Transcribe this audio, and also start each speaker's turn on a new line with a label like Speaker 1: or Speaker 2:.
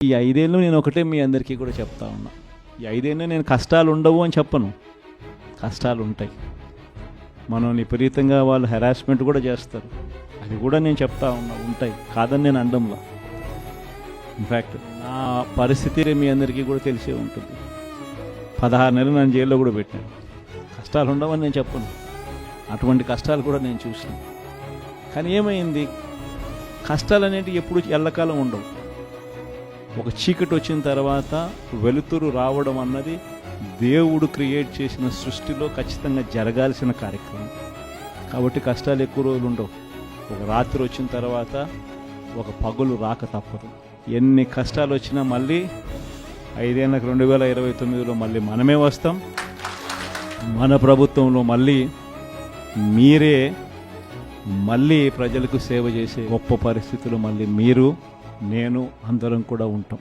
Speaker 1: ఈ 5 ఏళ్ళు నేను ఒకటే మీ అందరికీ కూడా చెప్తా ఉన్నా. ఈ 5 ఏళ్ళు నేను కష్టాలు ఉండవు అని చెప్పను, కష్టాలు ఉంటాయి. మనం విపరీతంగా వాళ్ళు హెరాస్మెంట్ కూడా చేస్తారు, అది కూడా నేను చెప్తా ఉన్నా, ఉంటాయి, కాదని నేను అనడంలా. ఇన్ఫ్యాక్ట్ నా పరిస్థితి మీ అందరికీ కూడా తెలిసే ఉంటుంది. 16 నెలలు నన్ను జైల్లో కూడా పెట్టాను. కష్టాలు ఉండవని నేను చెప్పను, అటువంటి కష్టాలు కూడా నేను చూసాను. కానీ ఏమైంది, కష్టాలు అనేవి ఎప్పుడు ఎల్లకాలం ఉండవు. ఒక చీకటి వచ్చిన తర్వాత వెలుతురు రావడం అన్నది దేవుడు క్రియేట్ చేసిన సృష్టిలో ఖచ్చితంగా జరగాల్సిన కార్యక్రమం. కాబట్టి కష్టాలు ఎక్కువ రోజులు ఉండవు. ఒక రాత్రి వచ్చిన తర్వాత ఒక పగులు రాక తప్పదు. ఎన్ని కష్టాలు వచ్చినా మళ్ళీ 5 ఏళ్ళకి 2029లో మళ్ళీ మనమే వస్తాం. మన ప్రభుత్వంలో మళ్ళీ మీరే మళ్ళీ ప్రజలకు సేవ చేసే గొప్ప పరిస్థితులు మళ్ళీ మీరు, నేను అందరం కూడా ఉంటాం.